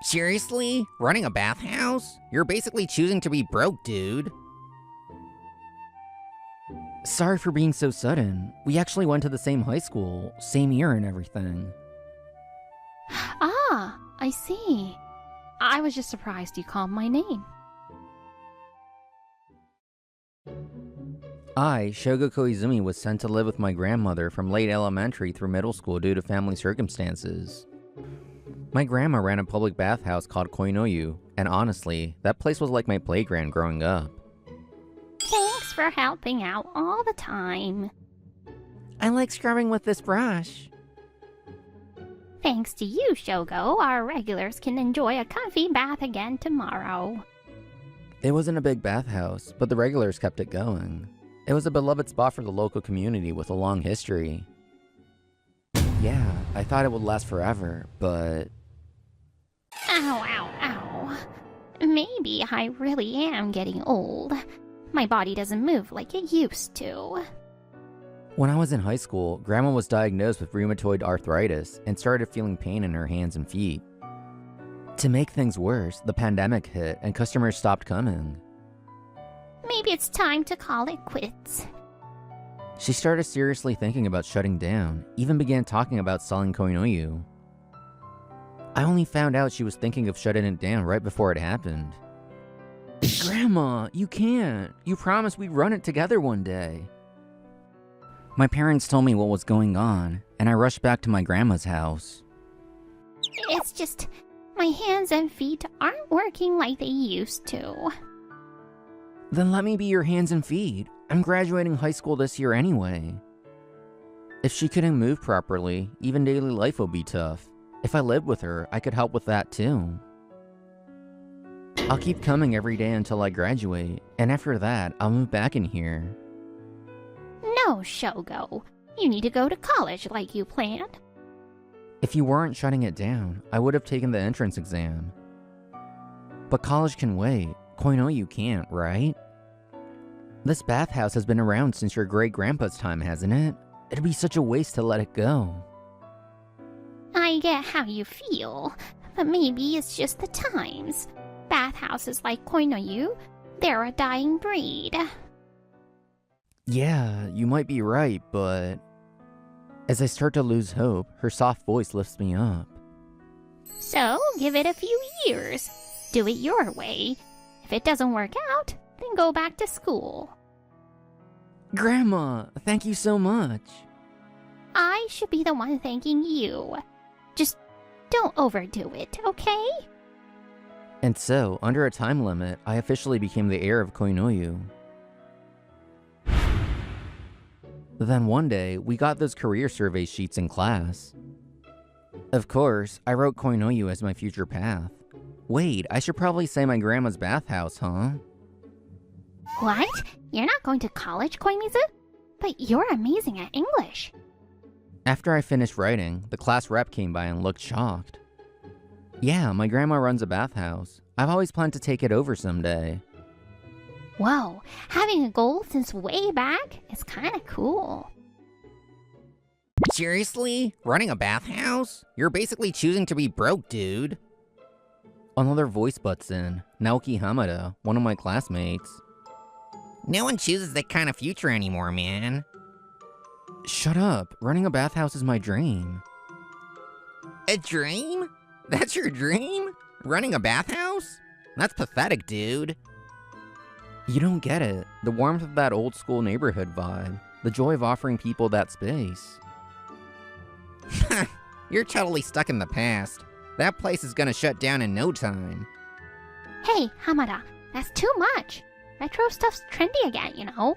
Seriously? Running a bathhouse? You're basically choosing to be broke, dude. Sorry for being so sudden. We actually went to the same high school, same year and everything. Ah, I see. I was just surprised you called my name. I, Shogo Koizumi, was sent to live with my grandmother from late elementary through middle school due to family circumstances. My grandma ran a public bathhouse called Koinoyu, and honestly, that place was like my playground growing up. Thanks for helping out all the time. I like scrubbing with this brush. Thanks to you, Shogo, our regulars can enjoy a comfy bath again tomorrow. It wasn't a big bathhouse, but the regulars kept it going. It was a beloved spot for the local community with a long history. Yeah, I thought it would last forever, but... Ow, ow, ow. Maybe I really am getting old. My body doesn't move like it used to. When I was in high school, Grandma was diagnosed with rheumatoid arthritis and started feeling pain in her hands and feet. To make things worse, the pandemic hit and customers stopped coming. Maybe it's time to call it quits. She started seriously thinking about shutting down, even began talking about selling Koinoyu. I only found out she was thinking of shutting it down right before it happened. Grandma, you can't. You promised we'd run it together one day. My parents told me what was going on, and I rushed back to my grandma's house. It's just, my hands and feet aren't working like they used to. Then let me be your hands and feet. I'm graduating high school this year anyway. If she couldn't move properly, even daily life would be tough. If I lived with her, I could help with that too. I'll keep coming every day until I graduate, and after that, I'll move back in here. No, Shogo. You need to go to college like you planned. If you weren't shutting it down, I would have taken the entrance exam. But college can wait. Koinoyu can't, right? This bathhouse has been around since your great-grandpa's time, hasn't it? It'd be such a waste to let it go. I get how you feel, but maybe it's just the times. Bathhouses like Koinoyu, they're a dying breed. Yeah, you might be right, but... As I start to lose hope, her soft voice lifts me up. So, give it a few years. Do it your way. If it doesn't work out, then go back to school. Grandma, thank you so much. I should be the one thanking you. Just don't overdo it, okay? And so, under a time limit, I officially became the heir of Koinoyu. Then one day, we got those career survey sheets in class. Of course, I wrote Koinoyu as my future path. Wait, I should probably say my grandma's bathhouse, huh? What? You're not going to college, Koimizu? But you're amazing at English. After I finished writing, the class rep came by and looked shocked. Yeah, my grandma runs a bathhouse. I've always planned to take it over someday. Whoa, having a goal since way back is kinda cool. Seriously? Running a bathhouse? You're basically choosing to be broke, dude. Another voice butts in, Naoki Hamada, one of my classmates. No one chooses that kind of future anymore, man. Shut up, running a bathhouse is my dream. A dream? That's your dream? Running a bathhouse? That's pathetic, dude. You don't get it. The warmth of that old school neighborhood vibe. The joy of offering people that space. You're totally stuck in the past. That place is gonna shut down in no time. Hey, Hamada, that's too much. Retro stuff's trendy again, you know?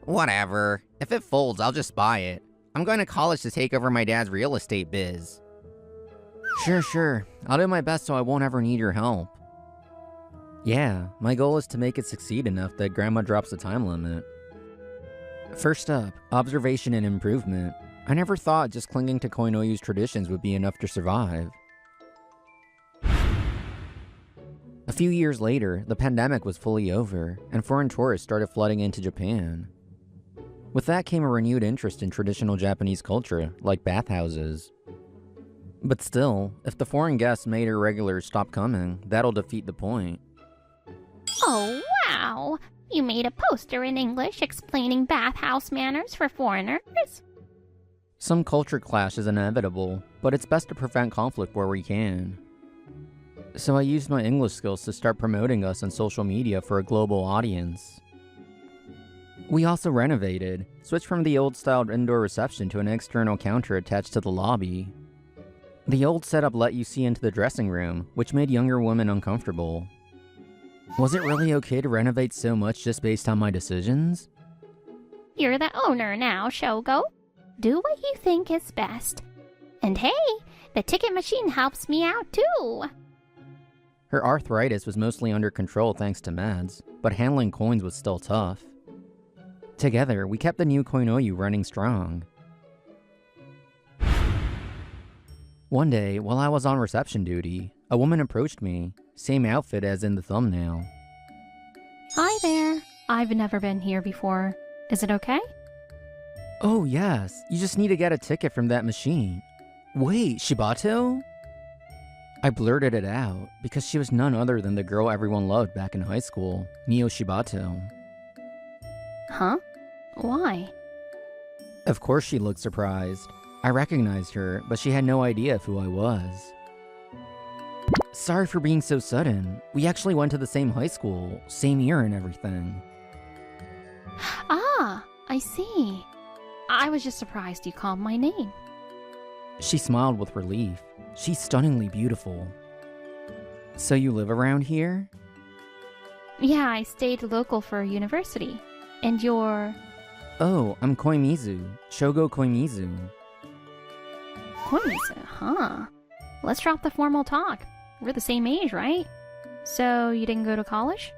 Whatever. If it folds, I'll just buy it. I'm going to college to take over my dad's real estate biz. Sure. I'll do my best so I won't ever need your help. Yeah, my goal is to make it succeed enough that Grandma drops the time limit. First up, observation and improvement. I never thought just clinging to Koinoyu's traditions would be enough to survive. A few years later, the pandemic was fully over, and foreign tourists started flooding into Japan. With that came a renewed interest in traditional Japanese culture, like bathhouses. But still, if the foreign guests made her regulars stop coming, that'll defeat the point. Oh, wow! You made a poster in English explaining bathhouse manners for foreigners? Some culture clash is inevitable, but it's best to prevent conflict where we can. So I used my English skills to start promoting us on social media for a global audience. We also renovated, switched from the old-style indoor reception to an external counter attached to the lobby. The old setup let you see into the dressing room, which made younger women uncomfortable. Was it really okay to renovate so much just based on my decisions? You're the owner now, Shogo. Do what you think is best. And hey, the ticket machine helps me out too. Her arthritis was mostly under control thanks to meds, but handling coins was still tough. Together, we kept the new Koinoyu running strong. One day, while I was on reception duty, a woman approached me, same outfit as in the thumbnail. Hi there. I've never been here before. Is it okay? Oh yes, you just need to get a ticket from that machine. Wait, Shibato? I blurted it out, because she was none other than the girl everyone loved back in high school, Mio Shibato. Huh? Why? Of course she looked surprised. I recognized her, but she had no idea of who I was. Sorry for being so sudden. We actually went to the same high school, same year and everything. Ah, I see. I was just surprised you called my name. She smiled with relief. She's stunningly beautiful. So you live around here? Yeah, I stayed local for university. And you're... Oh, I'm Koimizu. Shogo Koimizu. Koimizu, huh? Let's drop the formal talk. We're the same age, right? So, you didn't go to college?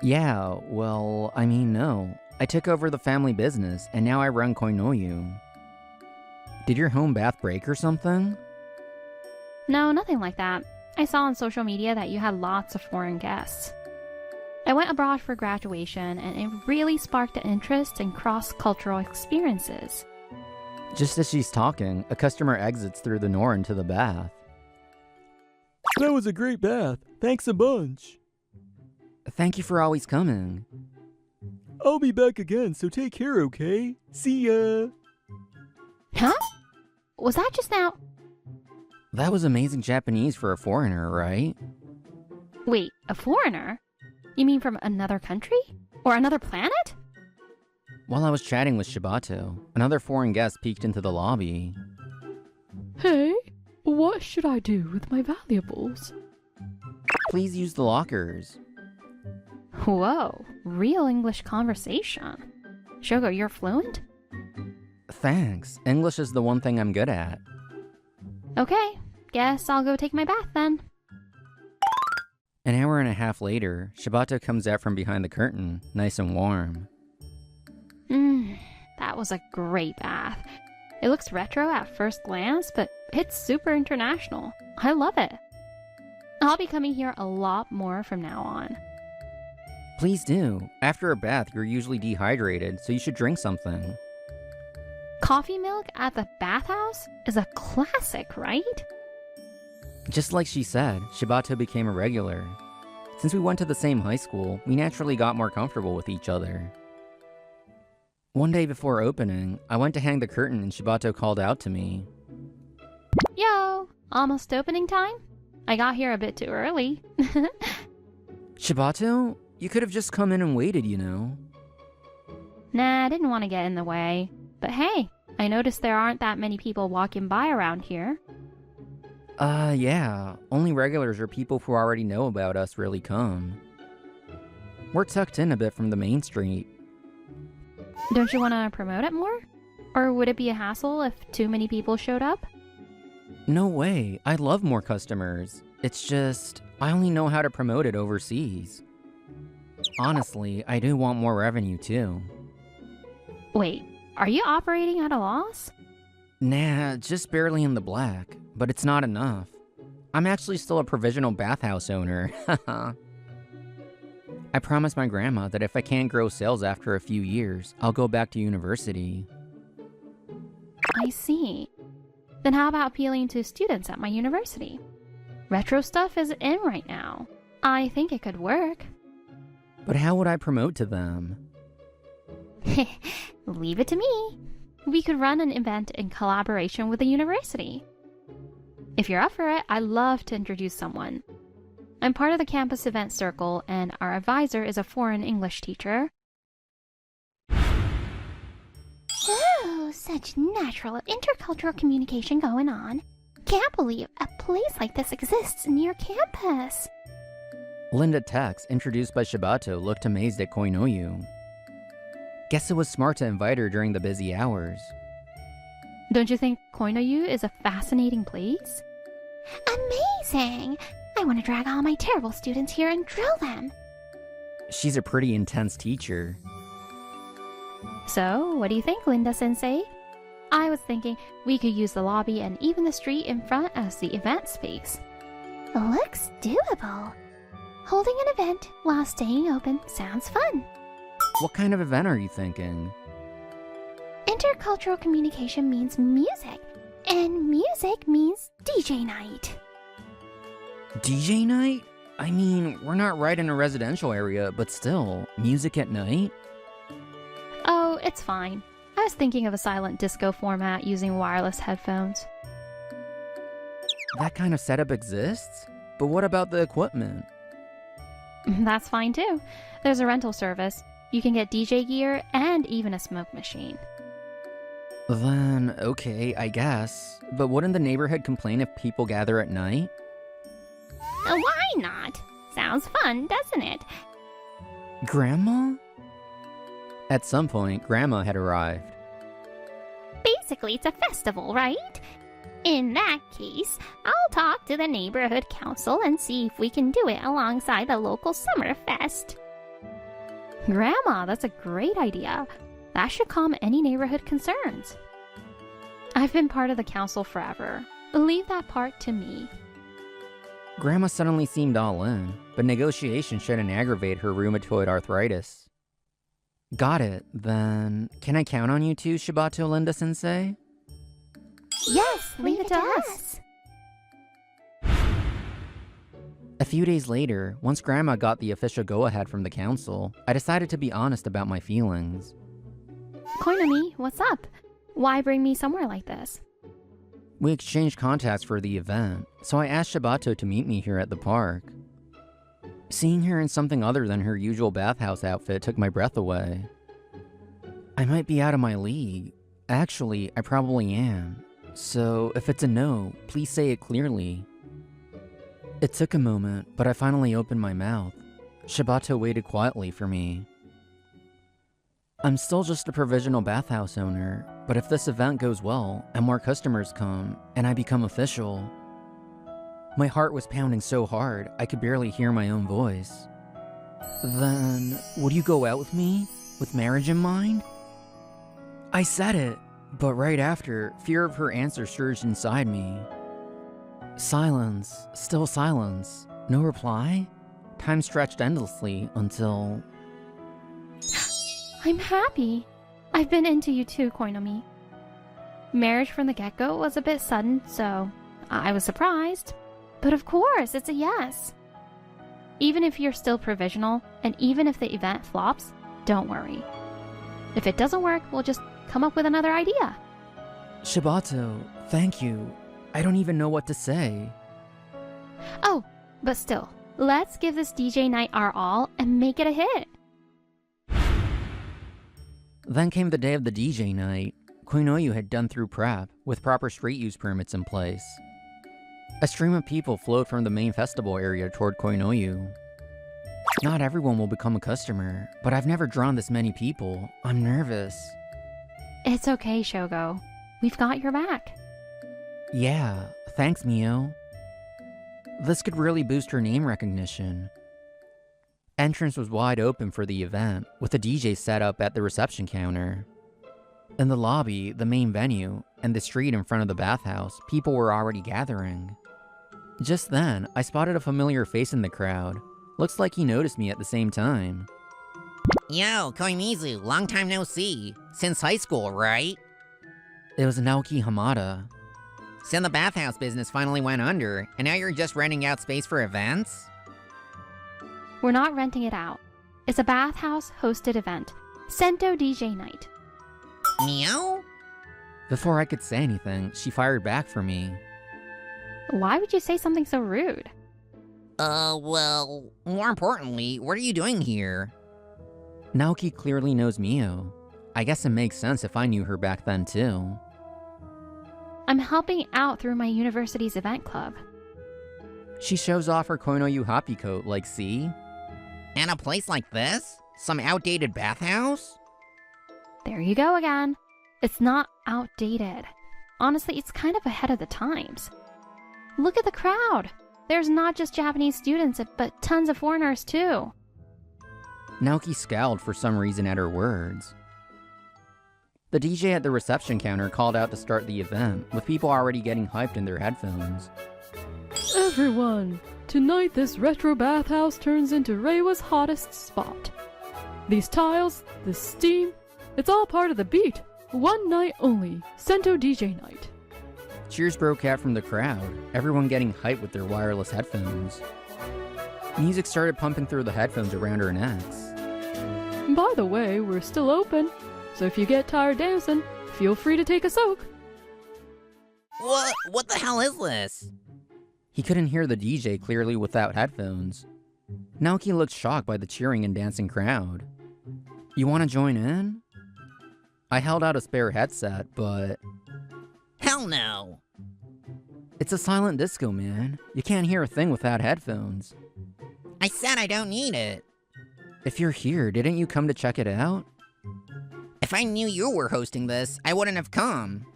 Yeah, well, I mean, no. I took over the family business, and now I run Koinoyu. Did your home bath break or something? No, nothing like that. I saw on social media that you had lots of foreign guests. I went abroad for graduation, and it really sparked an interest in cross-cultural experiences. Just as she's talking, a customer exits through the door into the bath. That was a great bath. Thanks a bunch. Thank you for always coming. I'll be back again, so take care, okay? See ya! Huh? Was that just now? That was amazing Japanese for a foreigner, right? Wait, a foreigner? You mean from another country? Or another planet? While I was chatting with Shibato, another foreign guest peeked into the lobby. Hey, what should I do with my valuables? Please use the lockers. Whoa, real English conversation. Shogo, you're fluent? Thanks. English is the one thing I'm good at. Okay, guess I'll go take my bath then. An hour and a half later, Shibato comes out from behind the curtain, nice and warm. That was a great bath. It looks retro at first glance, but it's super international. I love it. I'll be coming here a lot more from now on. Please do. After a bath, you're usually dehydrated, so you should drink something. Coffee milk at the bathhouse is a classic, right? Just like she said, Shibato became a regular. Since we went to the same high school, we naturally got more comfortable with each other. One day before opening, I went to hang the curtain and Shibato called out to me. Yo, almost opening time? I got here a bit too early. Shibato? You could have just come in and waited, you know. Nah, I didn't want to get in the way. But hey, I noticed there aren't that many people walking by around here. Yeah. Only regulars or people who already know about us really come. We're tucked in a bit from the main street. Don't you want to promote it more? Or would it be a hassle if too many people showed up? No way. I love more customers. It's just, I only know how to promote it overseas. Honestly, I do want more revenue too. Wait, are you operating at a loss? Nah, just barely in the black, but it's not enough. I'm actually still a provisional bathhouse owner. I promised my grandma that if I can't grow sales after a few years, I'll go back to university. I see. Then how about appealing to students at my university? Retro stuff is in right now. I think it could work. But how would I promote to them? Leave it to me. We could run an event in collaboration with the university. If you're up for it, I'd love to introduce someone. I'm part of the campus event circle, and our advisor is a foreign English teacher. Oh, such natural intercultural communication going on. Can't believe a place like this exists near campus. Linda Tex, introduced by Shibato, looked amazed at Koinoyu. Guess it was smart to invite her during the busy hours. Don't you think Koinoyu is a fascinating place? Amazing! I want to drag all my terrible students here and drill them. She's a pretty intense teacher. So, what do you think, Linda-sensei? I was thinking we could use the lobby and even the street in front as the event space. Looks doable. Holding an event while staying open sounds fun. What kind of event are you thinking? Intercultural communication means music, and music means DJ night. DJ night? I mean, we're not right in a residential area, but still, music at night? Oh, it's fine. I was thinking of a silent disco format using wireless headphones. That kind of setup exists? But what about the equipment? That's fine too. There's a rental service. You can get DJ gear and even a smoke machine. Then, okay, I guess. But wouldn't the neighborhood complain if people gather at night? Why not? Sounds fun, doesn't it? Grandma? At some point, Grandma had arrived. Basically, it's a festival, right? In that case, I'll talk to the neighborhood council and see if we can do it alongside the local summer fest. Grandma, that's a great idea. That should calm any neighborhood concerns. I've been part of the council forever. Leave that part to me. Grandma suddenly seemed all in, but negotiation shouldn't aggravate her rheumatoid arthritis. Got it. Then, can I count on you two, Shibato Linda-sensei? Yes, leave it to us. A few days later, once Grandma got the official go-ahead from the council, I decided to be honest about my feelings. Koinomi, what's up? Why bring me somewhere like this? We exchanged contacts for the event, so I asked Shibato to meet me here at the park. Seeing her in something other than her usual bathhouse outfit took my breath away. I might be out of my league. Actually, I probably am. So, if it's a no, please say it clearly. It took a moment, but I finally opened my mouth. Shibato waited quietly for me. I'm still just a provisional bathhouse owner, but if this event goes well, and more customers come, and I become official... My heart was pounding so hard, I could barely hear my own voice. Then, would you go out with me? With marriage in mind? I said it, but right after, fear of her answer surged inside me. Silence, still silence, no reply? Time stretched endlessly until... I'm happy. I've been into you too, Koinomi. Marriage from the get-go was a bit sudden, so I was surprised. But of course, it's a yes. Even if you're still provisional, and even if the event flops, don't worry. If it doesn't work, we'll just come up with another idea. Shibato, thank you. I don't even know what to say. Oh, but still, let's give this DJ night our all and make it a hit. Then came the day of the DJ night. Koinoyu had done through prep, with proper street use permits in place. A stream of people flowed from the main festival area toward Koinoyu. Not everyone will become a customer, but I've never drawn this many people. I'm nervous. It's okay, Shogo. We've got your back. Yeah, thanks, Mio. This could really boost her name recognition. Entrance was wide open for the event, with a DJ set up at the reception counter. In the lobby, the main venue, and the street in front of the bathhouse, people were already gathering. Just then, I spotted a familiar face in the crowd. Looks like he noticed me at the same time. Yo, Koimizu, long time no see. Since high school, right? It was Naoki Hamada. So the bathhouse business finally went under, and now you're just renting out space for events? We're not renting it out. It's a bathhouse-hosted event. Sento DJ Night. Meow? Before I could say anything, she fired back for me. Why would you say something so rude? Well, more importantly, what are you doing here? Naoki clearly knows Mio. I guess it makes sense if I knew her back then too. I'm helping out through my university's event club. She shows off her Koinoyu happy coat, like, see? And a place like this? Some outdated bathhouse? There you go again. It's not outdated. Honestly, it's kind of ahead of the times. Look at the crowd. There's not just Japanese students, but tons of foreigners too. Naoki scowled for some reason at her words. The DJ at the reception counter called out to start the event, with people already getting hyped in their headphones. Everyone, tonight this retro bathhouse turns into Reiwa's hottest spot. These tiles, this steam, it's all part of the beat. One night only, Sento DJ Night. Cheers broke out from the crowd, everyone getting hyped with their wireless headphones. Music started pumping through the headphones around her necks. By the way, we're still open, so if you get tired dancing, feel free to take a soak. What the hell is this? He couldn't hear the DJ clearly without headphones. Naoki looked shocked by the cheering and dancing crowd. You want to join in? I held out a spare headset, but... Hell no! It's a silent disco, man. You can't hear a thing without headphones. I said I don't need it. If you're here, didn't you come to check it out? If I knew you were hosting this, I wouldn't have come.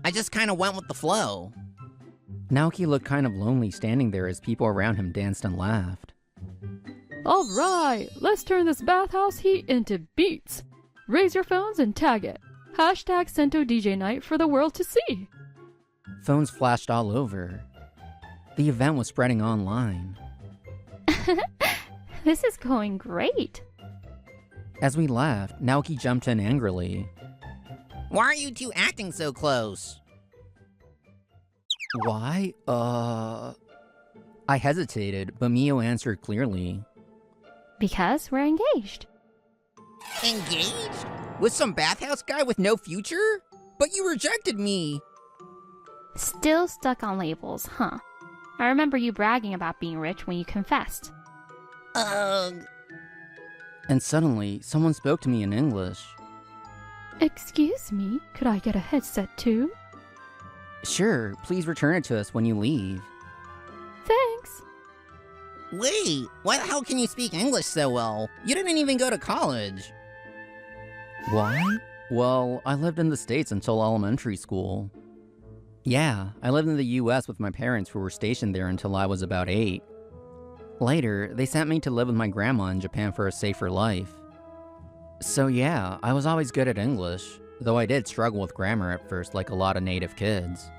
I just kinda went with the flow. Naoki looked kind of lonely standing there as people around him danced and laughed. Alright, let's turn this bathhouse heat into beats. Raise your phones and tag it. Hashtag Sento DJ Night for the world to see. Phones flashed all over. The event was spreading online. This is going great. As we laughed, Naoki jumped in angrily. Why are you two acting so close? Why? I hesitated, but Mio answered clearly. Because we're engaged. Engaged? With some bathhouse guy with no future? But you rejected me! Still stuck on labels, huh? I remember you bragging about being rich when you confessed. And suddenly, someone spoke to me in English. Excuse me, could I get a headset too? Sure, please return it to us when you leave. Thanks. Wait, why the hell can you speak English so well? You didn't even go to college. Why? Well, I lived in the States until elementary school. Yeah, I lived in the US with my parents who were stationed there until I was about 8. Later, they sent me to live with my grandma in Japan for a safer life. So yeah, I was always good at English, though I did struggle with grammar at first like a lot of native kids.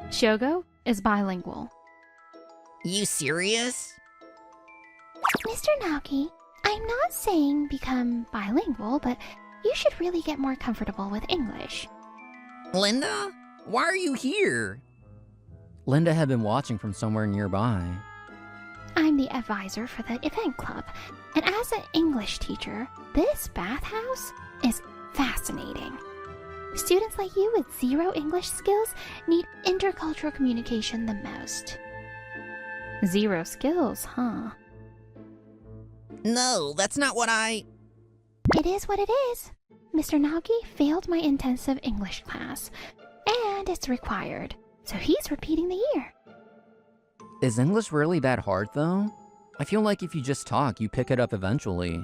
Shogo is bilingual. You serious? Mr. Naoki, I'm not saying become bilingual, but you should really get more comfortable with English. Linda? Why are you here? Linda had been watching from somewhere nearby. I'm the advisor for the event club, and as an English teacher, this bathhouse is fascinating. Students like you with zero English skills need intercultural communication the most. Zero skills, huh? No, that's not what I... It is what it is. Mr. Naoki failed my intensive English class, and it's required, so he's repeating the year. Is English really that hard, though? I feel like if you just talk, you pick it up eventually.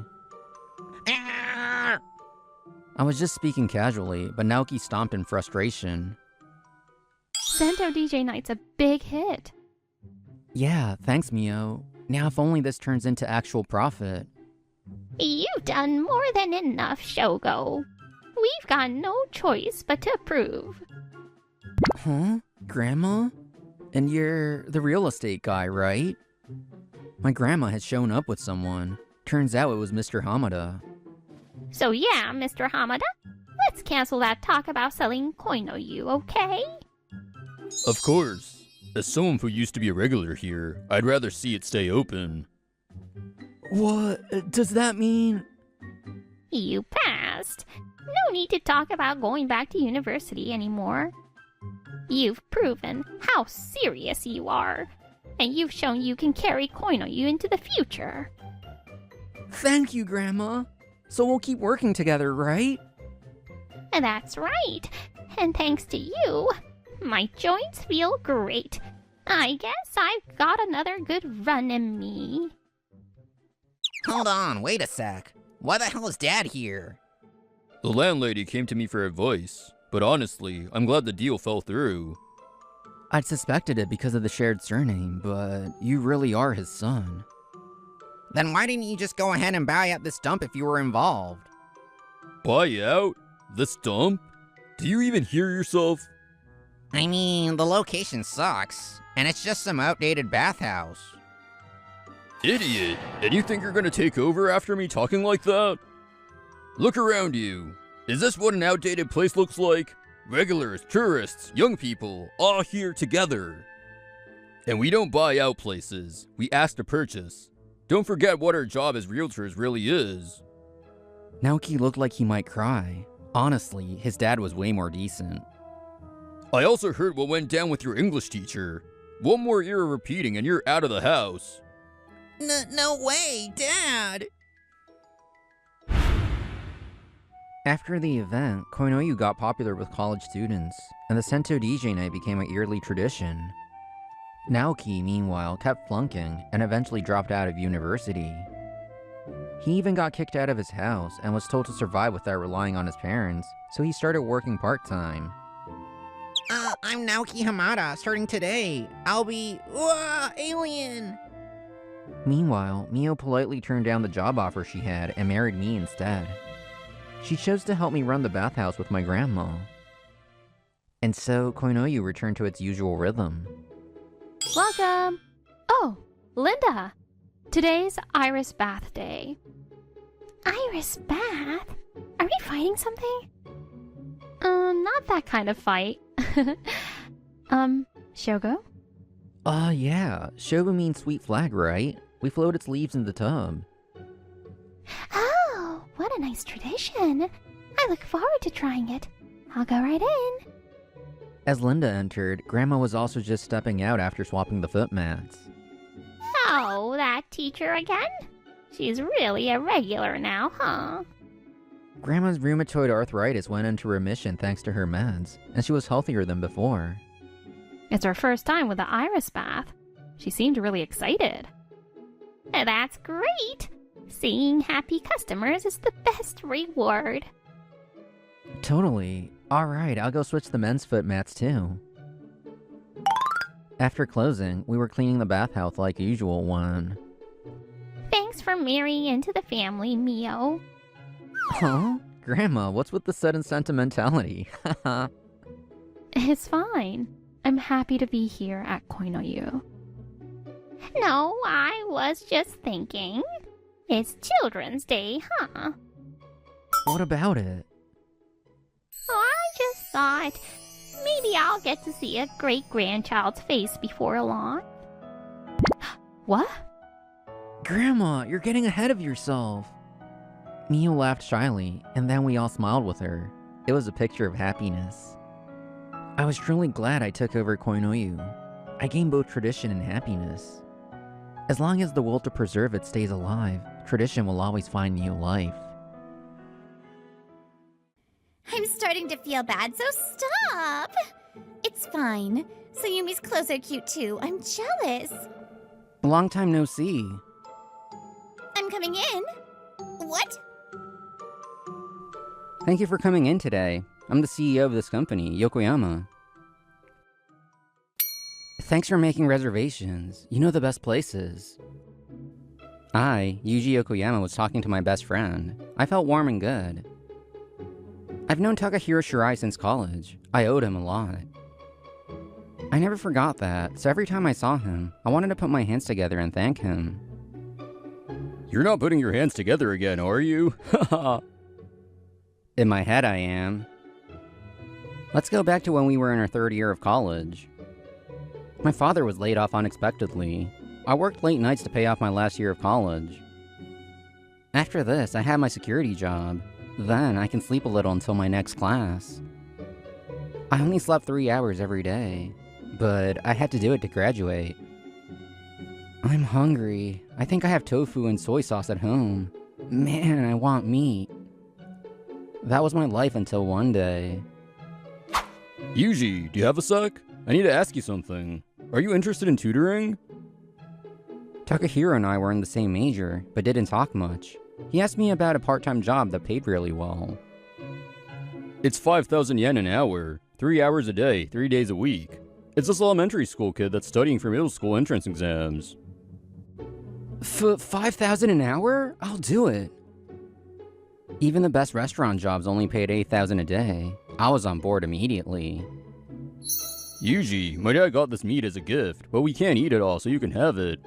Ah! I was just speaking casually, but Naoki stomped in frustration. Sento DJ Night's a big hit. Yeah, thanks, Mio. Now if only this turns into actual profit. You've done more than enough, Shogo. We've got no choice but to approve. Huh? Grandma? And you're the real estate guy, right? My grandma had shown up with someone. Turns out it was Mr. Hamada. So yeah, Mr. Hamada, let's cancel that talk about selling Koinoyu, okay? Of course. As someone who used to be a regular here, I'd rather see it stay open. What? Does that mean? You passed. No need to talk about going back to university anymore. You've proven how serious you are, and you've shown you can carry Koinoyu into the future. Thank you, Grandma. So we'll keep working together, right? And that's right. And thanks to you, my joints feel great. I guess I've got another good run in me. Hold on, wait a sec. Why the hell is Dad here? The landlady came to me for advice, but honestly, I'm glad the deal fell through. I'd suspected it because of the shared surname, but you really are his son. Then why didn't you just go ahead and buy out this dump if you were involved? Buy out? This dump? Do you even hear yourself? I mean, the location sucks, and it's just some outdated bathhouse. Idiot! And you think you're gonna take over after me talking like that? Look around you. Is this what an outdated place looks like? Regulars, tourists, young people, all here together. And we don't buy out places, we ask to purchase. Don't forget what our job as realtors really is. Naoki looked like he might cry. Honestly, his dad was way more decent. I also heard what went down with your English teacher. One more year of repeating and you're out of the house. No way, Dad! After the event, Koinoyu got popular with college students, and the Sento DJ night became a yearly tradition. Naoki, meanwhile, kept flunking and eventually dropped out of university. He even got kicked out of his house and was told to survive without relying on his parents, so he started working part-time. I'm Naoki Hamada, starting today. I'll be... alien! Meanwhile, Mio politely turned down the job offer she had and married me instead. She chose to help me run the bathhouse with my grandma. And so, Koinoyu returned to its usual rhythm. Welcome! Oh, Linda! Today's Iris Bath Day. Iris Bath? Are we fighting something? Not that kind of fight. Shogo? Yeah. Shobu means sweet flag, right? We float its leaves in the tub. Oh, what a nice tradition. I look forward to trying it. I'll go right in. As Linda entered, Grandma was also just stepping out after swapping the foot mats. Oh, that teacher again? She's really a regular now, huh? Grandma's rheumatoid arthritis went into remission thanks to her meds, and she was healthier than before. It's her first time with the Iris Bath. She seemed really excited. That's great! Seeing happy customers is the best reward. Totally. Alright, I'll go switch the men's foot mats too. After closing, we were cleaning the bathhouse like usual one. Thanks for marrying into the family, Mio. Huh? Grandma, what's with the sudden sentimentality? It's fine. I'm happy to be here at Koinoyu. No, I was just thinking. It's Children's Day, huh? What about it? Oh, I just thought maybe I'll get to see a great-grandchild's face before long. What? Grandma, you're getting ahead of yourself. Mio laughed shyly, and then we all smiled with her. It was a picture of happiness. I was truly glad I took over Koinoyu. I gained both tradition and happiness. As long as the will to preserve it stays alive, tradition will always find new life. I'm starting to feel bad, so stop! It's fine. Sayumi's clothes are cute too. I'm jealous. Long time no see. I'm coming in. What? Thank you for coming in today. I'm the CEO of this company, Yokoyama. Thanks for making reservations. You know the best places. I, Yuji Yokoyama, was talking to my best friend. I felt warm and good. I've known Takahiro Shirai since college. I owed him a lot. I never forgot that, so every time I saw him, I wanted to put my hands together and thank him. You're not putting your hands together again, are you? Haha. In my head, I am. Let's go back to when we were in our third year of college. My father was laid off unexpectedly. I worked late nights to pay off my last year of college. After this, I had my security job. Then I can sleep a little until my next class. I only slept 3 hours every day, but I had to do it to graduate. I'm hungry. I think I have tofu and soy sauce at home. Man, I want meat. That was my life until one day. Yuji, do you have a sec? I need to ask you something. Are you interested in tutoring? Takahiro and I were in the same major, but didn't talk much. He asked me about a part-time job that paid really well. It's 5,000 yen an hour, 3 hours a day, 3 days a week. It's this elementary school kid that's studying for middle school entrance exams. 5,000 an hour? I'll do it. Even the best restaurant jobs only paid 8,000 a day. I was on board immediately. Yuji, my dad got this meat as a gift, but we can't eat it all, so you can have it.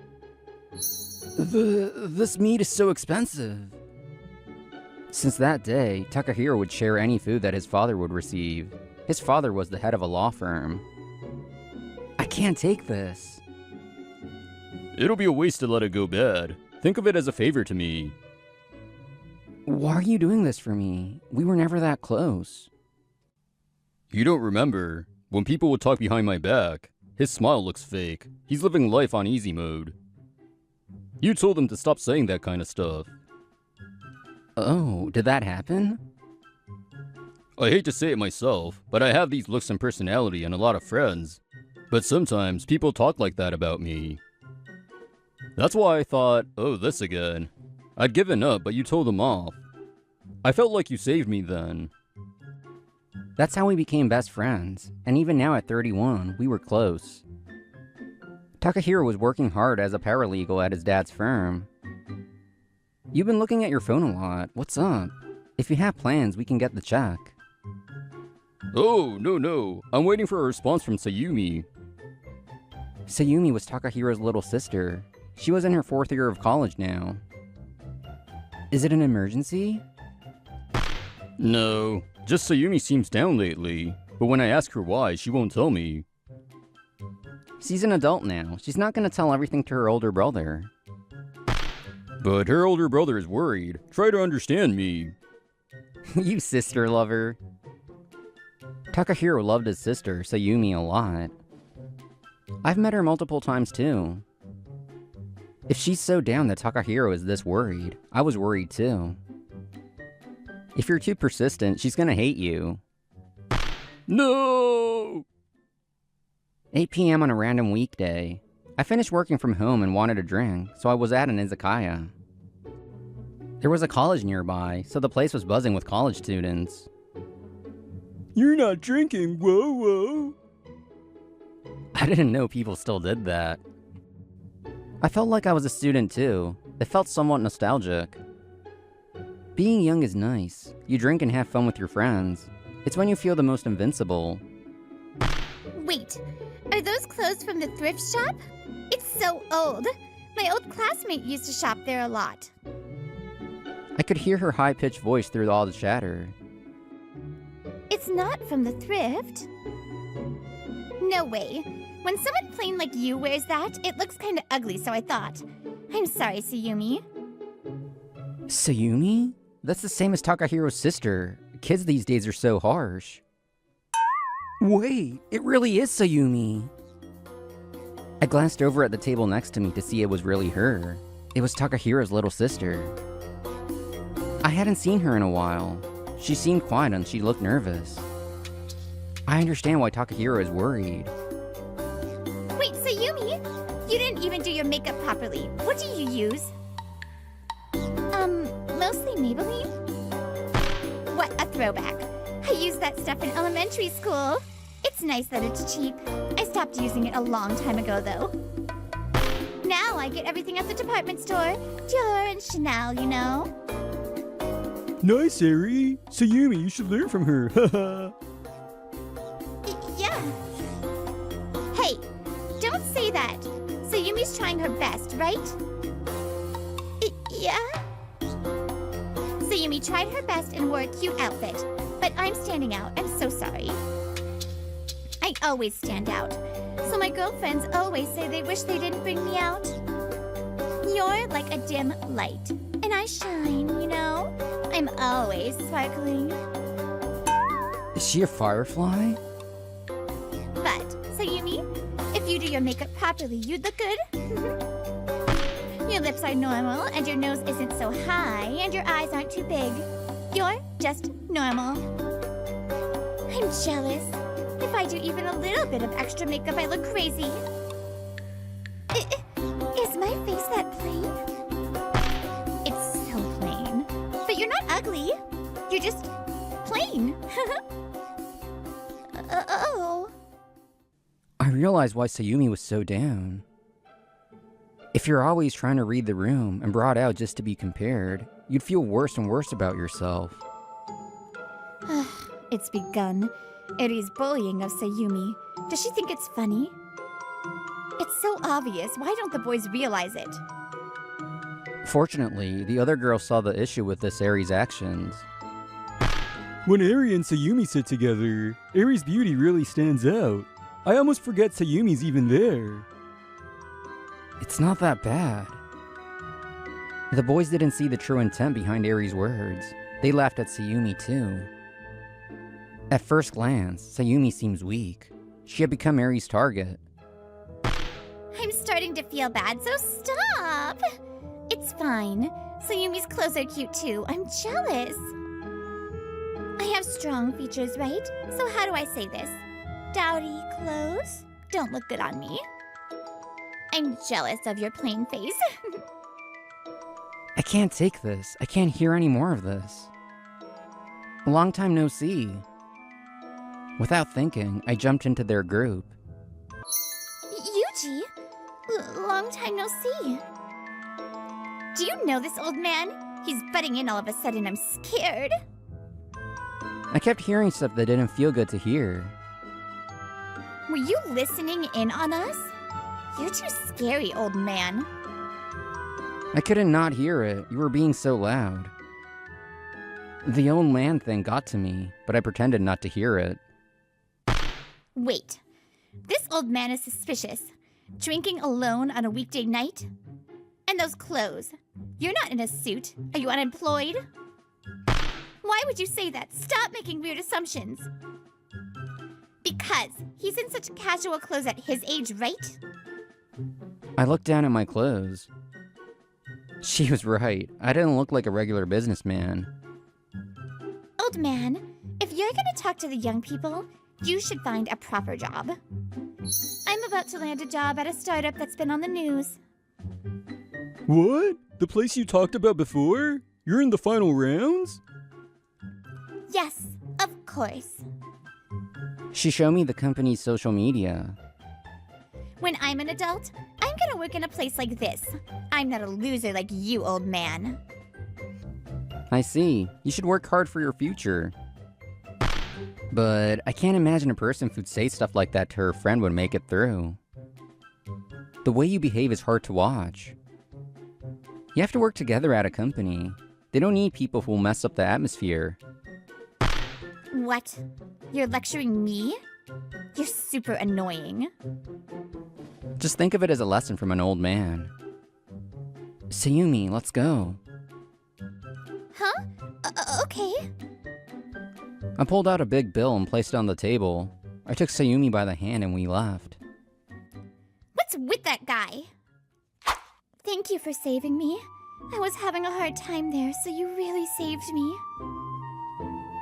This meat is so expensive. Since that day, Takahiro would share any food that his father would receive. His father was the head of a law firm. I can't take this. It'll be a waste to let it go bad. Think of it as a favor to me. Why are you doing this for me? We were never that close. You don't remember? When people would talk behind my back, his smile looks fake. He's living life on easy mode. You told him to stop saying that kind of stuff. Oh, did that happen? I hate to say it myself, but I have these looks and personality and a lot of friends. But sometimes people talk like that about me. That's why I thought, oh, this again. I'd given up, but you told him off. I felt like you saved me then. That's how we became best friends, and even now at 31, we were close. Takahiro was working hard as a paralegal at his dad's firm. You've been looking at your phone a lot. What's up? If you have plans, we can get the check. Oh, no. I'm waiting for a response from Sayumi. Sayumi was Takahiro's little sister. She was in her 4th year of college now. Is it an emergency? No, just Sayumi seems down lately. But when I ask her why, she won't tell me. She's an adult now. She's not gonna tell everything to her older brother. But her older brother is worried. Try to understand me. You sister lover. Takahiro loved his sister, Sayumi, a lot. I've met her multiple times too. If she's so down that Takahiro is this worried, I was worried too. If you're too persistent, she's gonna hate you. No! 8 p.m. on a random weekday. I finished working from home and wanted a drink, so I was at an izakaya. There was a college nearby, so the place was buzzing with college students. You're not drinking, whoa. I didn't know people still did that. I felt like I was a student too. It felt somewhat nostalgic. Being young is nice. You drink and have fun with your friends. It's when you feel the most invincible. Wait, are those clothes from the thrift shop? It's so old. My old classmate used to shop there a lot. I could hear her high-pitched voice through all the chatter. It's not from the thrift. No way. When someone plain like you wears that, it looks kinda ugly, so I thought. I'm sorry, Sayumi. Sayumi? That's the same as Takahiro's sister. Kids these days are so harsh. Wait, it really is Sayumi. I glanced over at the table next to me to see it was really her. It was Takahiro's little sister. I hadn't seen her in a while. She seemed quiet and she looked nervous. I understand why Takahiro is worried. Wait, Sayumi? You didn't even do your makeup properly. What do you use? Mostly Maybelline? What a throwback. I used that stuff in elementary school. It's nice that it's cheap. I stopped using it a long time ago, though. Now I get everything at the department store. Dior and Chanel, you know. Nice, Eri. Sayumi, you should learn from her. Yeah. Hey, don't say that. Sayumi's trying her best, right? Yeah? Sayumi tried her best and wore a cute outfit, but I'm standing out. I'm so sorry. I always stand out, so my girlfriends always say they wish they didn't bring me out. You're like a dim light, and I shine, you know? I'm always sparkling. Is she a firefly? But, Sayumi, if you do your makeup properly, you'd look good. Your lips are normal, and your nose isn't so high, and your eyes aren't too big. You're just normal. I'm jealous. If I do even a little bit of extra makeup, I look crazy. Is my face that plain? It's so plain. But you're not ugly. You're just plain. Oh. I realized why Sayumi was so down. If you're always trying to read the room and brought out just to be compared, you'd feel worse and worse about yourself. It's begun. Eri's bullying of Sayumi. Does she think it's funny? It's so obvious. Why don't the boys realize it? Fortunately, the other girls saw the issue with this Eri's actions. When Eri and Sayumi sit together, Eri's beauty really stands out. I almost forget Sayumi's even there. It's not that bad. The boys didn't see the true intent behind Eri's words. They laughed at Sayumi too. At first glance, Sayumi seems weak. She had become Eri's target. I'm starting to feel bad, so stop! It's fine. Sayumi's clothes are cute too. I'm jealous. I have strong features, right? So how do I say this? Dowdy clothes don't look good on me. I'm jealous of your plain face. I can't take this. I can't hear any more of this. A long time no see. Without thinking, I jumped into their group. Yuji, long time no see. Do you know this old man? He's butting in all of a sudden. I'm scared. I kept hearing stuff that didn't feel good to hear. Were you listening in on us? You're too scary, old man. I couldn't not hear it. You were being so loud. The old man thing got to me, but I pretended not to hear it. Wait. This old man is suspicious. Drinking alone on a weekday night? And those clothes. You're not in a suit. Are you unemployed? Why would you say that? Stop making weird assumptions. Because he's in such casual clothes at his age, right? I looked down at my clothes. She was right. I didn't look like a regular businessman. Old man, if you're gonna talk to the young people, you should find a proper job. I'm about to land a job at a startup that's been on the news. What? The place you talked about before? You're in the final rounds? Yes, of course. She showed me the company's social media. When I'm an adult, I'm gonna work in a place like this. I'm not a loser like you, old man. I see. You should work hard for your future. But I can't imagine a person who'd say stuff like that to her friend would make it through. The way you behave is hard to watch. You have to work together at a company. They don't need people who will mess up the atmosphere. What? You're lecturing me? You're super annoying. Just think of it as a lesson from an old man. Sayumi, let's go. Huh? Okay. I pulled out a big bill and placed it on the table. I took Sayumi by the hand and we left. What's with that guy? Thank you for saving me. I was having a hard time there, so you really saved me.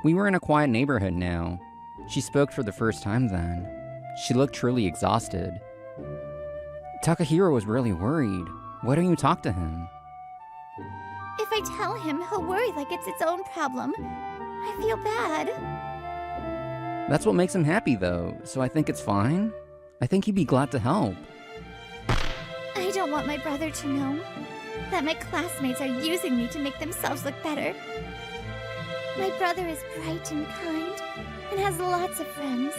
We were in a quiet neighborhood now. She spoke for the first time then. She looked truly exhausted. Takahiro was really worried. Why don't you talk to him? If I tell him, he'll worry like it's its own problem. I feel bad. That's what makes him happy though, so I think it's fine. I think he'd be glad to help. I don't want my brother to know that my classmates are using me to make themselves look better. My brother is bright and kind and has lots of friends.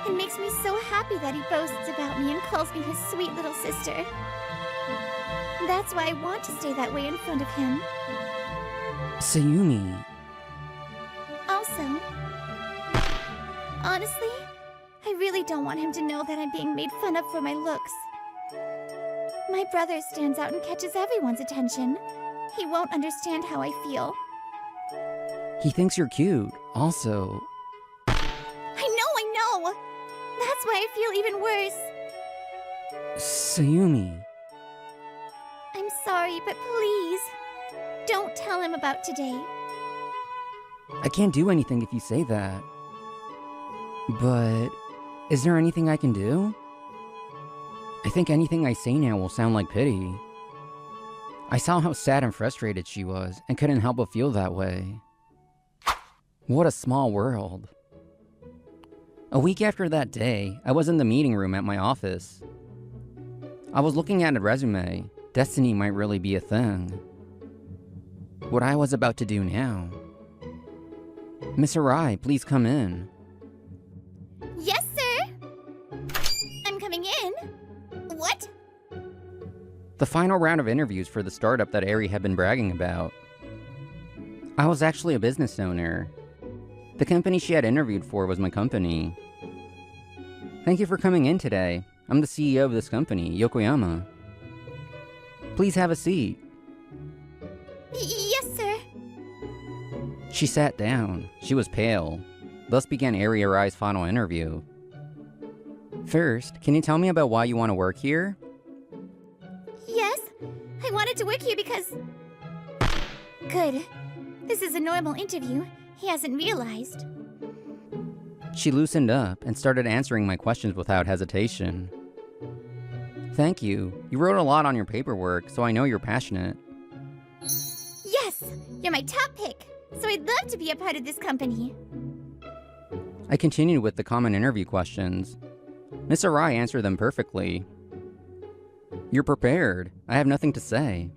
It makes me so happy that he boasts about me and calls me his sweet little sister. That's why I want to stay that way in front of him. Sayumi. Also, honestly, I really don't want him to know that I'm being made fun of for my looks. My brother stands out and catches everyone's attention. He won't understand how I feel. He thinks you're cute. Also, I know! That's why I feel even worse. Sayumi. I'm sorry, but please, don't tell him about today. I can't do anything if you say that. But is there anything I can do? I think anything I say now will sound like pity. I saw how sad and frustrated she was and couldn't help but feel that way. What a small world. A week after that day, I was in the meeting room at my office. I was looking at a resume. Destiny might really be a thing. What I was about to do now. Miss Arai, please come in. Yes, sir! I'm coming in. What? The final round of interviews for the startup that Eri had been bragging about. I was actually a business owner. The company she had interviewed for was my company. Thank you for coming in today. I'm the CEO of this company, Yokoyama. Please have a seat. Yes, sir. She sat down. She was pale. Thus began Eri Arai's final interview. First, can you tell me about why you want to work here? Yes, I wanted to work here because... Good. This is a normal interview. He hasn't realized. She loosened up and started answering my questions without hesitation. Thank you. You wrote a lot on your paperwork, so I know you're passionate. Yes, you're my top pick, so I'd love to be a part of this company. I continued with the common interview questions. Miss Arai answered them perfectly. You're prepared. I have nothing to say.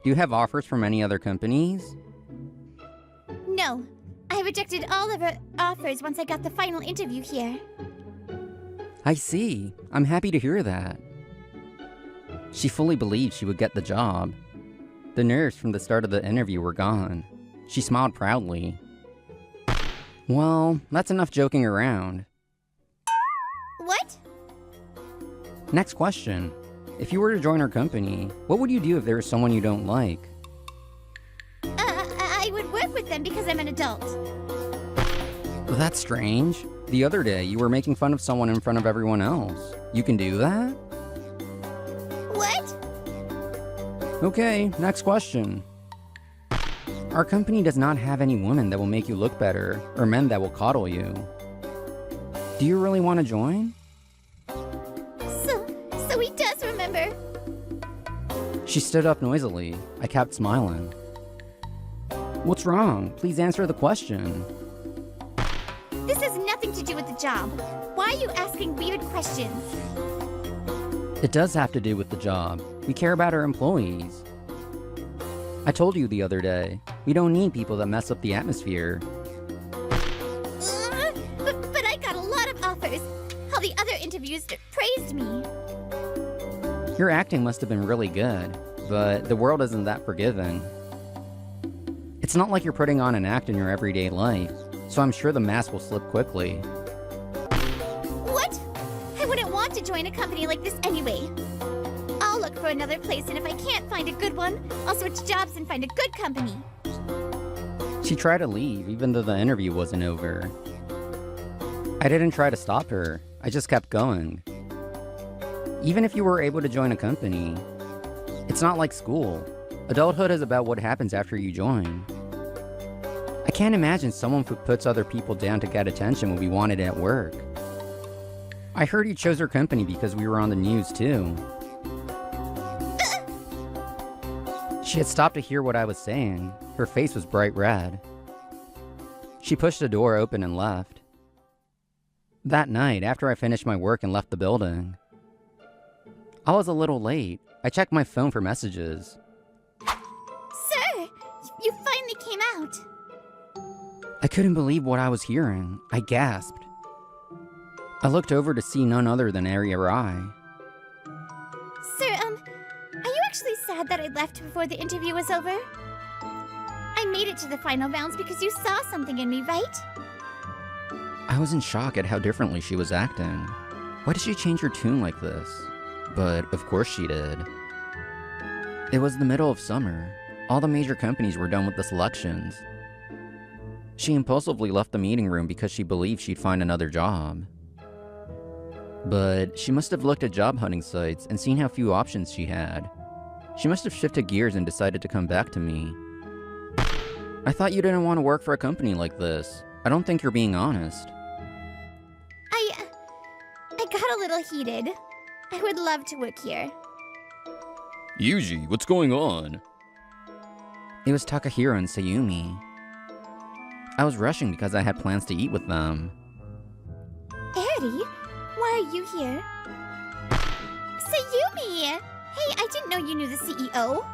Do you have offers from any other companies? No, I rejected all of her offers once I got the final interview here. I see. I'm happy to hear that. She fully believed she would get the job. The nerves from the start of the interview were gone. She smiled proudly. Well, that's enough joking around. What? Next question. If you were to join our company, what would you do if there was someone you don't like? I would work with them because I'm an adult. Well, that's strange. The other day, you were making fun of someone in front of everyone else. You can do that? What? Okay, next question. Our company does not have any women that will make you look better, or men that will coddle you. Do you really want to join? So he does remember. She stood up noisily. I kept smiling. What's wrong? Please answer the question. This has nothing to do with the job. Why are you asking weird questions? It does have to do with the job. We care about our employees. I told you the other day, we don't need people that mess up the atmosphere. But I got a lot of offers. All the other interviews praised me. Your acting must have been really good, but the world isn't that forgiving. It's not like you're putting on an act in your everyday life, so I'm sure the mask will slip quickly. What? I wouldn't want to join a company like this anyway. I'll look for another place, and if I can't find a good one, I'll switch jobs and find a good company. She tried to leave, even though the interview wasn't over. I didn't try to stop her, I just kept going. Even if you were able to join a company, it's not like school. Adulthood is about what happens after you join. I can't imagine someone who puts other people down to get attention will be wanted at work. I heard you chose her company because we were on the news too. She had stopped to hear what I was saying. Her face was bright red. She pushed the door open and left. That night, after I finished my work and left the building, I was a little late. I checked my phone for messages. Sir, you finally came out. I couldn't believe what I was hearing. I gasped. I looked over to see none other than Eri Arai. Sir, are you actually sad that I left before the interview was over? I made it to the final rounds because you saw something in me, right? I was in shock at how differently she was acting. Why did she change her tune like this? But of course she did. It was the middle of summer. All the major companies were done with the selections. She impulsively left the meeting room because she believed she'd find another job. But she must have looked at job hunting sites and seen how few options she had. She must have shifted gears and decided to come back to me. I thought you didn't want to work for a company like this. I don't think you're being honest. I got a little heated. I would love to work here. Yuji, what's going on? It was Takahiro and Sayumi. I was rushing because I had plans to eat with them. Eri, why are you here? Sayumi! Hey, I didn't know you knew the CEO.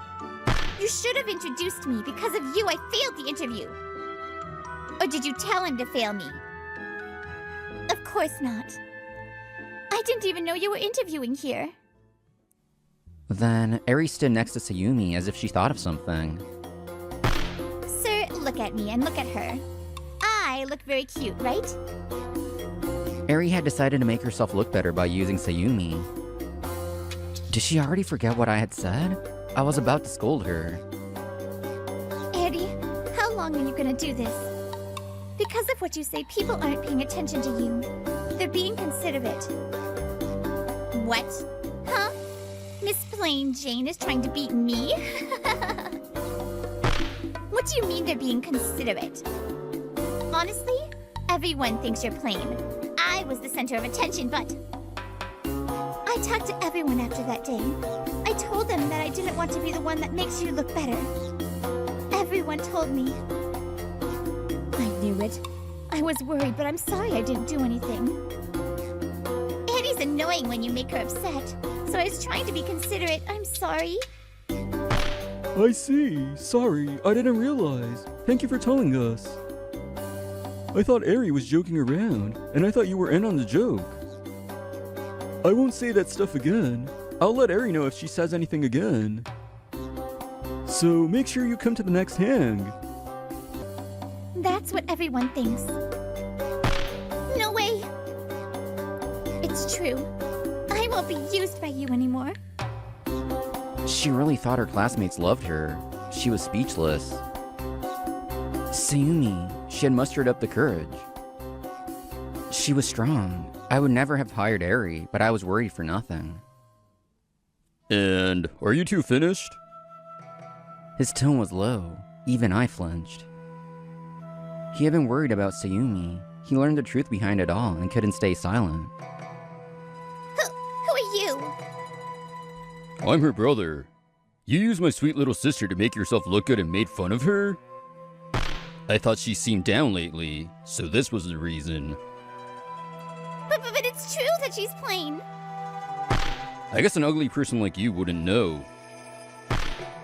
You should have introduced me. Because of you, I failed the interview. Or did you tell him to fail me? Of course not. I didn't even know you were interviewing here. Then, Eri stood next to Sayumi as if she thought of something. Sir, look at me and look at her. I look very cute, right? Eri had decided to make herself look better by using Sayumi. Did she already forget what I had said? I was about to scold her. Eri, how long are you gonna do this? Because of what you say, people aren't paying attention to you. They're being considerate. What? Huh? Miss Plain Jane is trying to beat me? What do you mean they're being considerate? Honestly, everyone thinks you're plain. I was the center of attention, but... I talked to everyone after that day. I told them that I didn't want to be the one that makes you look better. Everyone told me. I knew it. I was worried, but I'm sorry I didn't do anything. Eddie's annoying when you make her upset, so I was trying to be considerate. I'm sorry. I see. Sorry, I didn't realize. Thank you for telling us. I thought Eri was joking around, and I thought you were in on the joke. I won't say that stuff again. I'll let Eri know if she says anything again. So make sure you come to the next hang. That's what everyone thinks. No way! It's true. I won't be used by you anymore. She really thought her classmates loved her. She was speechless. Sayumi, she had mustered up the courage. She was strong. I would never have hired Eri, but I was worried for nothing. And are you two finished? His tone was low. Even I flinched. He had been worried about Sayumi. He learned the truth behind it all and couldn't stay silent. Who are you? I'm her brother. You used my sweet little sister to make yourself look good and made fun of her? I thought she seemed down lately, so this was the reason. But it's true that she's plain. I guess an ugly person like you wouldn't know.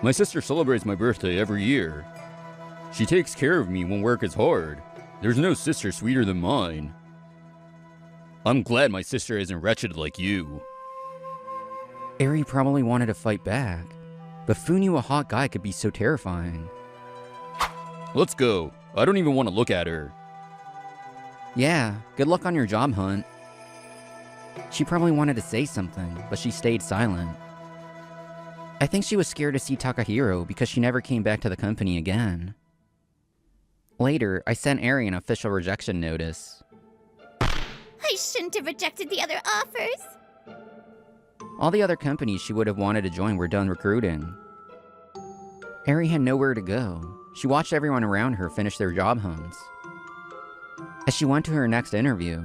My sister celebrates my birthday every year. She takes care of me when work is hard. There's no sister sweeter than mine. I'm glad my sister isn't wretched like you. Eri probably wanted to fight back, but who knew a hot guy could be so terrifying? Let's go. I don't even want to look at her. Yeah, good luck on your job hunt. She probably wanted to say something, but she stayed silent. I think she was scared to see Takahiro because she never came back to the company again. Later, I sent Eri an official rejection notice. I shouldn't have rejected the other offers. All the other companies she would have wanted to join were done recruiting. Eri had nowhere to go. She watched everyone around her finish their job hunts. As she went to her next interview...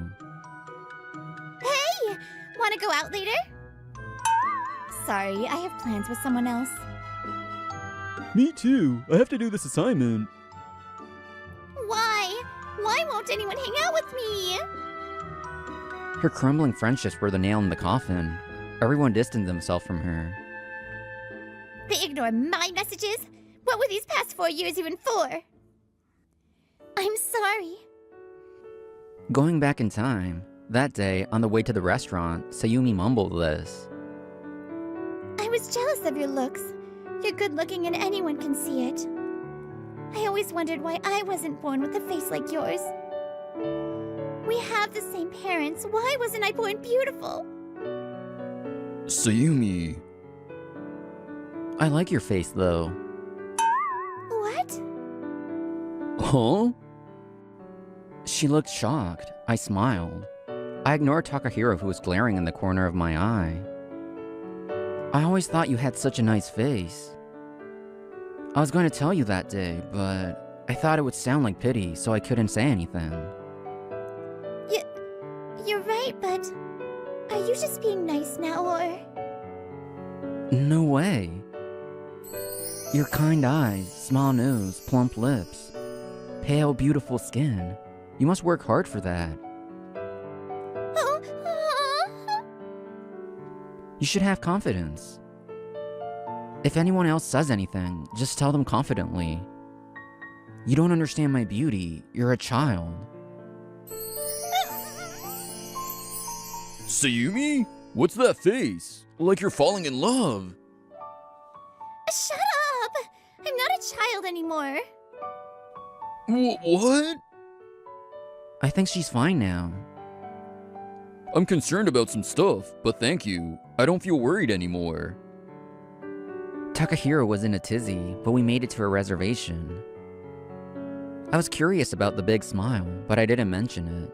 Hey! Want to go out later? Sorry, I have plans with someone else. Me too. I have to do this assignment. Why? Why won't anyone hang out with me? Her crumbling friendships were the nail in the coffin. Everyone distanced themselves from her. They ignore my messages? What were these past 4 years even for? I'm sorry. Going back in time, that day, on the way to the restaurant, Sayumi mumbled this. I was jealous of your looks. You're good looking and anyone can see it. I always wondered why I wasn't born with a face like yours. We have the same parents. Why wasn't I born beautiful? Sayumi. I like your face, though. What? Huh? She looked shocked. I smiled. I ignored Takahiro, who was glaring in the corner of my eye. I always thought you had such a nice face. I was going to tell you that day, but I thought it would sound like pity, so I couldn't say anything. You're right, but are you just being nice now, or? No way. Your kind eyes, small nose, plump lips, pale, beautiful skin. You must work hard for that. You should have confidence. If anyone else says anything, just tell them confidently. You don't understand my beauty. You're a child. Sayumi? What's that face? Like you're falling in love. Shut up! I'm not a child anymore. What? I think she's fine now. I'm concerned about some stuff, but thank you. I don't feel worried anymore. Takahiro was in a tizzy, but we made it to a reservation. I was curious about the big smile, but I didn't mention it.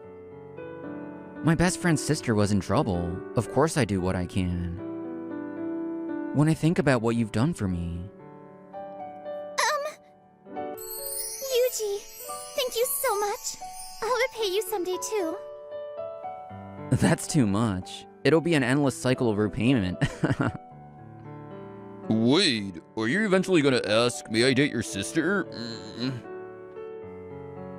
My best friend's sister was in trouble. Of course I do what I can. When I think about what you've done for me... Yuji, thank you so much. I'll repay you someday too. That's too much. It'll be an endless cycle of repayment. Wait, are you eventually gonna ask, may I date your sister?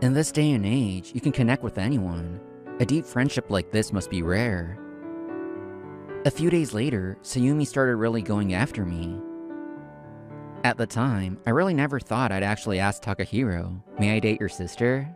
In this day and age, you can connect with anyone. A deep friendship like this must be rare. A few days later, Sayumi started really going after me. At the time, I really never thought I'd actually ask Takahiro, may I date your sister?